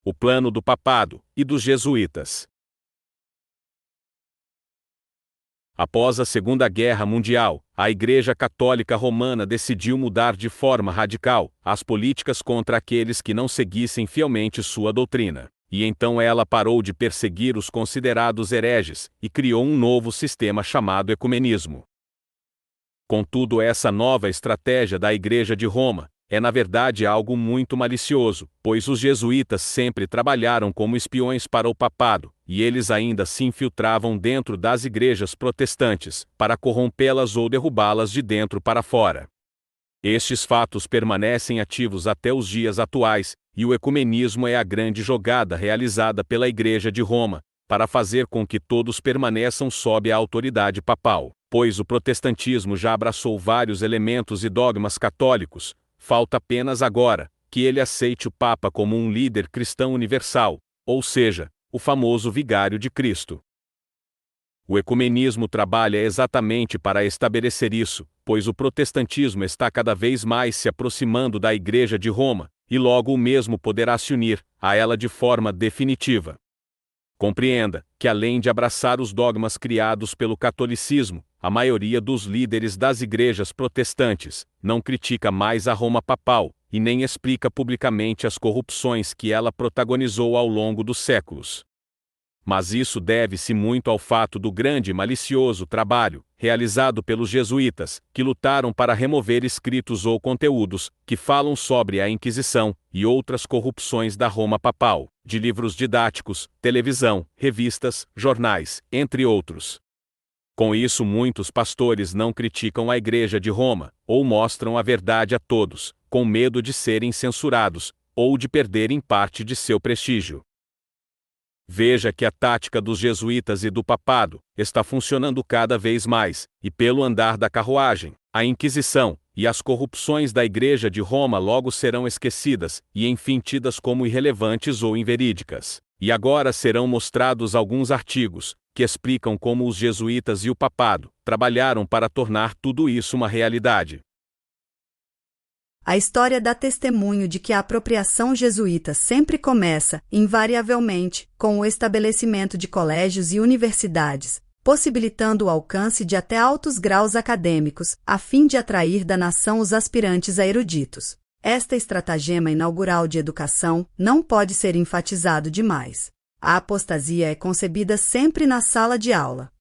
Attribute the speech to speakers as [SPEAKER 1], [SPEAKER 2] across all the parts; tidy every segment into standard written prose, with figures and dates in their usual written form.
[SPEAKER 1] o plano do papado e dos jesuítas. Após a Segunda Guerra Mundial, a Igreja Católica Romana decidiu mudar de forma radical as políticas contra aqueles que não seguissem fielmente sua doutrina. E então ela parou de perseguir os considerados hereges e criou um novo sistema chamado ecumenismo. Contudo, essa nova estratégia da Igreja de Roma é na verdade algo muito malicioso, pois os jesuítas sempre trabalharam como espiões para o papado, e eles ainda se infiltravam dentro das igrejas protestantes, para corrompê-las ou derrubá-las de dentro para fora. Estes fatos permanecem ativos até os dias atuais, e o ecumenismo é a grande jogada realizada pela Igreja de Roma, para fazer com que todos permaneçam sob a autoridade papal, pois o protestantismo já abraçou vários elementos e dogmas católicos. Falta apenas agora que ele aceite o Papa como um líder cristão universal, ou seja, o famoso vigário de Cristo. O ecumenismo trabalha exatamente para estabelecer isso, pois o protestantismo está cada vez mais se aproximando da Igreja de Roma, e logo o mesmo poderá se unir a ela de forma definitiva. Compreenda que, além de abraçar os dogmas criados pelo catolicismo, a maioria dos líderes das igrejas protestantes não critica mais a Roma papal e nem explica publicamente as corrupções que ela protagonizou ao longo dos séculos. Mas isso deve-se muito ao fato do grande e malicioso trabalho realizado pelos jesuítas, que lutaram para remover escritos ou conteúdos que falam sobre a Inquisição e outras corrupções da Roma papal, de livros didáticos, televisão, revistas, jornais, entre outros. Com isso, muitos pastores não criticam a Igreja de Roma, ou mostram a verdade a todos, com medo de serem censurados, ou de perderem parte de seu prestígio. Veja que a tática dos jesuítas e do papado está funcionando cada vez mais, e pelo andar da carruagem, a Inquisição e as corrupções da Igreja de Roma logo serão esquecidas e enfim tidas como irrelevantes ou inverídicas. E agora serão mostrados alguns artigos que explicam como os jesuítas e o papado trabalharam para tornar tudo isso uma realidade.
[SPEAKER 2] A história dá testemunho de que a apropriação jesuíta sempre começa, invariavelmente, com o estabelecimento de colégios e universidades, possibilitando o alcance de até altos graus acadêmicos, a fim de atrair da nação os aspirantes a eruditos. Esta estratagema inaugural de educação não pode ser enfatizado demais. A apostasia é concebida sempre na sala de aula.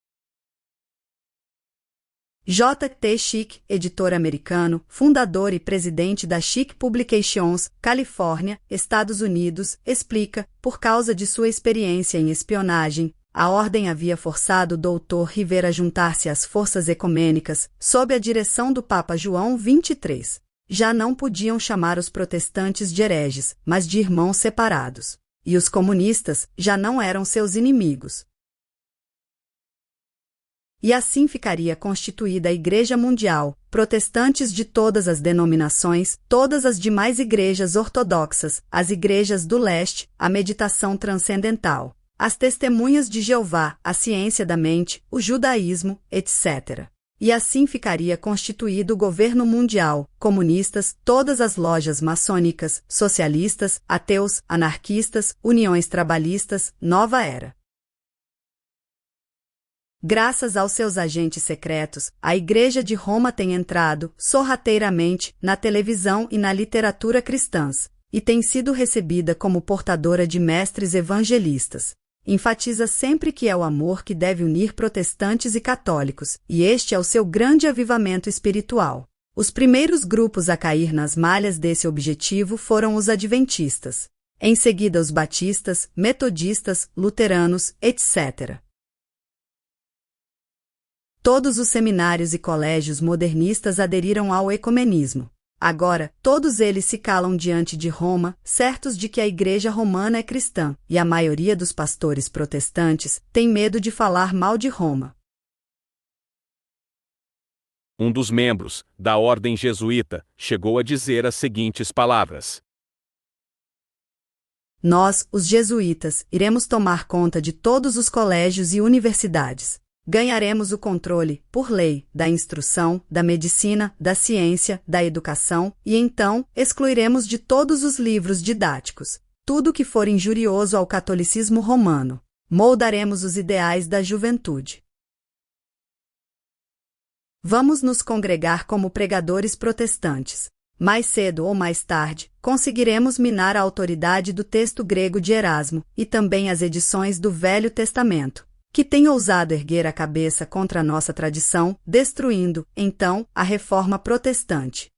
[SPEAKER 2] J. T. Schick, editor americano, fundador e presidente da Schick Publications, Califórnia, Estados Unidos, explica, por causa de sua experiência em espionagem, a ordem havia forçado o Dr. Rivera a juntar-se às forças ecumênicas, sob a direção do Papa João XXIII. Já não podiam chamar os protestantes de hereges, mas de irmãos separados. E os comunistas já não eram seus inimigos. E assim ficaria constituída a Igreja Mundial, protestantes de todas as denominações, todas as demais igrejas ortodoxas, as igrejas do leste, a meditação transcendental, as testemunhas de Jeová, a ciência da mente, o judaísmo, etc. E assim ficaria constituído o governo mundial, comunistas, todas as lojas maçônicas, socialistas, ateus, anarquistas, uniões trabalhistas, nova era. Graças aos seus agentes secretos, a Igreja de Roma tem entrado, sorrateiramente, na televisão e na literatura cristãs, e tem sido recebida como portadora de mestres evangelistas. Enfatiza sempre que é o amor que deve unir protestantes e católicos, e este é o seu grande avivamento espiritual. Os primeiros grupos a cair nas malhas desse objetivo foram os adventistas. Em seguida os batistas, metodistas, luteranos, etc. Todos os seminários e colégios modernistas aderiram ao ecumenismo. Agora, todos eles se calam diante de Roma, certos de que a Igreja Romana é cristã, e a maioria dos pastores protestantes tem medo de falar mal de Roma.
[SPEAKER 1] Um dos membros da ordem jesuíta chegou a dizer as seguintes palavras:
[SPEAKER 2] Nós, os jesuítas, iremos tomar conta de todos os colégios e universidades. Ganharemos o controle, por lei, da instrução, da medicina, da ciência, da educação, e então excluiremos de todos os livros didáticos. tudo que for injurioso ao catolicismo romano. Moldaremos os ideais da juventude. Vamos nos congregar como pregadores protestantes. Mais cedo ou mais tarde, conseguiremos minar a autoridade do texto grego de Erasmo e também as edições do Velho Testamento, que têm ousado erguer a cabeça contra a nossa tradição, destruindo, então, a reforma protestante.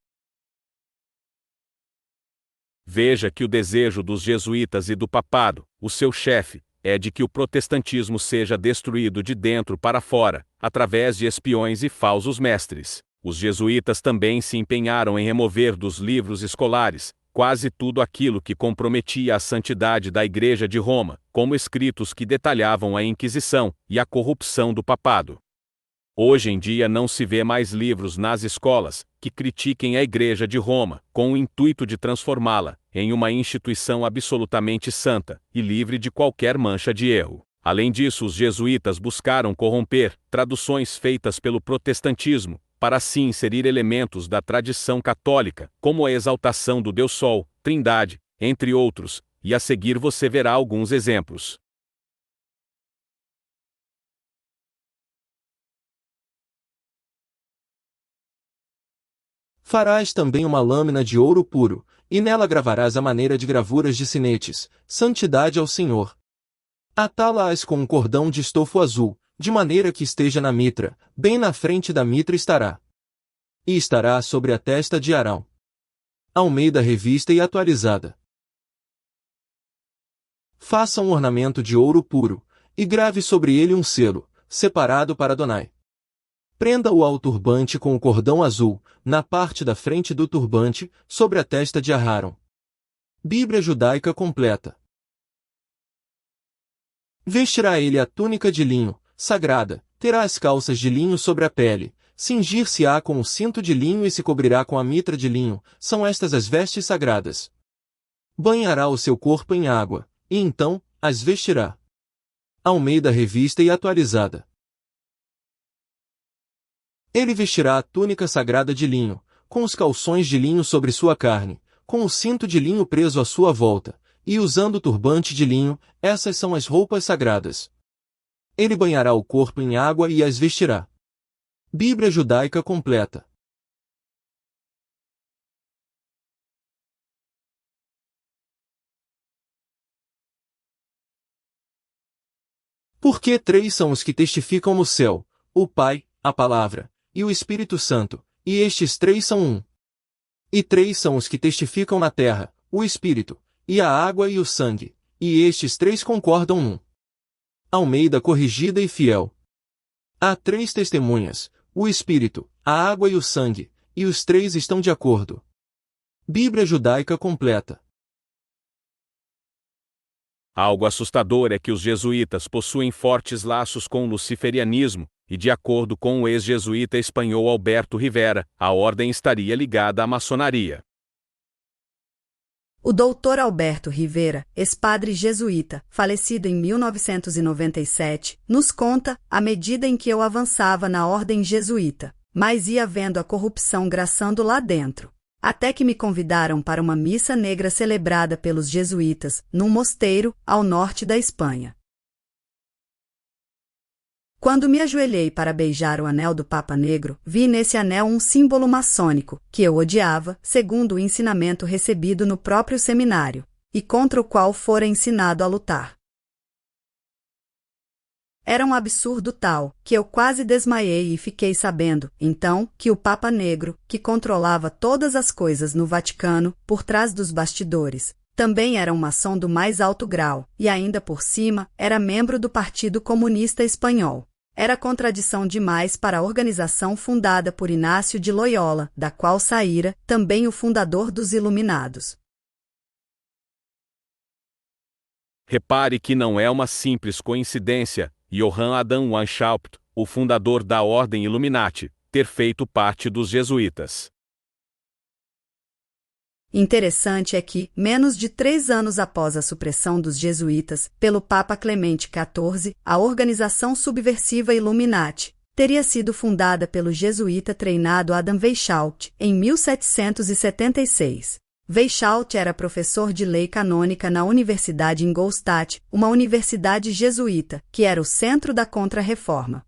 [SPEAKER 1] Veja que o desejo dos jesuítas e do papado, o seu chefe, é de que o protestantismo seja destruído de dentro para fora, através de espiões e falsos mestres. Os jesuítas também se empenharam em remover dos livros escolares quase tudo aquilo que comprometia a santidade da Igreja de Roma, como escritos que detalhavam a Inquisição e a corrupção do papado. Hoje em dia não se vê mais livros nas escolas que critiquem a Igreja de Roma, com o intuito de transformá-la em uma instituição absolutamente santa e livre de qualquer mancha de erro. Além disso, os jesuítas buscaram corromper traduções feitas pelo protestantismo, para assim inserir elementos da tradição católica, como a exaltação do Deus Sol, Trindade, entre outros, e a seguir você verá alguns exemplos.
[SPEAKER 3] Farás também uma lâmina de ouro puro, e nela gravarás a maneira de gravuras de sinetes, santidade ao Senhor. Atá-la-ás com um cordão de estofo azul, de maneira que esteja na mitra, bem na frente da mitra estará. E estará sobre a testa de Arão. Almeida Revista e Atualizada. Faça um ornamento de ouro puro, e grave sobre ele um selo, separado para Adonai. Prenda-o ao turbante com o cordão azul, na parte da frente do turbante, sobre a testa de Aharon. Bíblia Judaica Completa. Vestirá ele a túnica de linho, sagrada, terá as calças de linho sobre a pele, cingir-se-á com o cinto de linho e se cobrirá com a mitra de linho, são estas as vestes sagradas. Banhará o seu corpo em água, e então, as vestirá. Almeida Revista e Atualizada. Ele vestirá a túnica sagrada de linho, com os calções de linho sobre sua carne, com o cinto de linho preso à sua volta, e usando o turbante de linho, essas são as roupas sagradas. Ele banhará o corpo em água e as vestirá. Bíblia Judaica Completa. Porque três são os que testificam no céu, o Pai, a Palavra, e o Espírito Santo, e estes três são um. E três são os que testificam na terra, o Espírito, e a água e o sangue, e estes três concordam num. Almeida Corrigida e Fiel. Há três testemunhas, o Espírito, a água e o sangue, e os três estão de acordo. Bíblia Judaica Completa.
[SPEAKER 1] Algo assustador é que os jesuítas possuem fortes laços com o luciferianismo, e de acordo com o ex-jesuíta espanhol Alberto Rivera, a ordem estaria ligada à maçonaria.
[SPEAKER 2] O doutor Alberto Rivera, ex-padre jesuíta, falecido em 1997, nos conta, à medida em que eu avançava na ordem jesuíta, mas ia vendo a corrupção graçando lá dentro. Até que me convidaram para uma missa negra celebrada pelos jesuítas, num mosteiro, ao norte da Espanha. Quando me ajoelhei para beijar o anel do Papa Negro, vi nesse anel um símbolo maçônico, que eu odiava, segundo o ensinamento recebido no próprio seminário, e contra o qual fora ensinado a lutar. Era um absurdo tal, que eu quase desmaiei e fiquei sabendo, então, que o Papa Negro, que controlava todas as coisas no Vaticano, por trás dos bastidores, também era um maçom do mais alto grau, e ainda por cima, era membro do Partido Comunista Espanhol. Era contradição demais para a organização fundada por Inácio de Loyola, da qual saíra também o fundador dos Iluminados.
[SPEAKER 1] Repare que não é uma simples coincidência, Johann Adam Weishaupt, o fundador da Ordem Illuminati, ter feito parte dos jesuítas.
[SPEAKER 2] Interessante é que, menos de 3 anos após a supressão dos jesuítas, pelo Papa Clemente XIV, a organização subversiva Illuminati teria sido fundada pelo jesuíta treinado Adam Weishaupt, em 1776. Weishaupt era professor de lei canônica na Universidade Ingolstadt, uma universidade jesuíta, que era o centro da Contra-Reforma.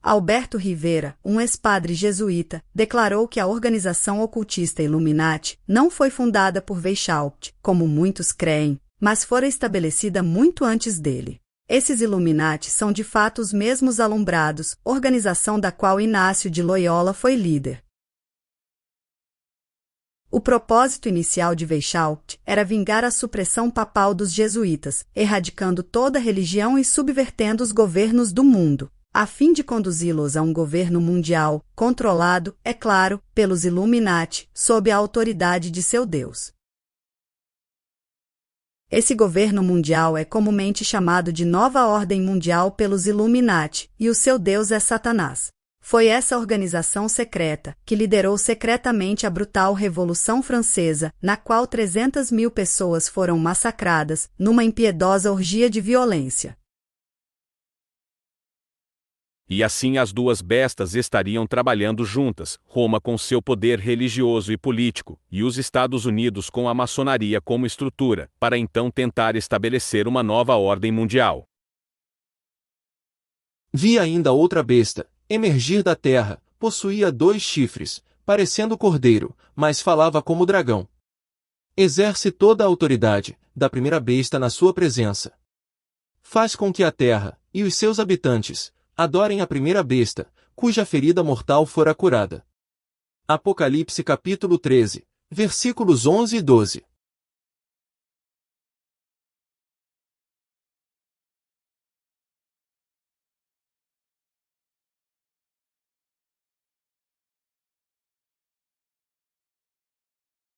[SPEAKER 2] Alberto Rivera, um ex-padre jesuíta, declarou que a organização ocultista Illuminati não foi fundada por Weishaupt, como muitos creem, mas fora estabelecida muito antes dele. Esses Illuminati são de fato os mesmos Alumbrados, organização da qual Inácio de Loyola foi líder. O propósito inicial de Weishaupt era vingar a supressão papal dos jesuítas, erradicando toda religião e subvertendo os governos do mundo, a fim de conduzi-los a um governo mundial, controlado, é claro, pelos Illuminati, sob a autoridade de seu Deus. Esse governo mundial é comumente chamado de Nova Ordem Mundial pelos Illuminati, e o seu Deus é Satanás. Foi essa organização secreta que liderou secretamente a brutal Revolução Francesa, na qual 300.000 pessoas foram massacradas, numa impiedosa orgia de violência.
[SPEAKER 1] E assim as duas bestas estariam trabalhando juntas, Roma com seu poder religioso e político, e os Estados Unidos com a maçonaria como estrutura, para então tentar estabelecer uma nova ordem mundial.
[SPEAKER 3] Vi ainda outra besta, emergir da terra, possuía 2 chifres, parecendo cordeiro, mas falava como dragão. Exerce toda a autoridade da primeira besta na sua presença. Faz com que a terra, e os seus habitantes, adorem a primeira besta, cuja ferida mortal fora curada. Apocalipse capítulo 13, versículos 11 e 12.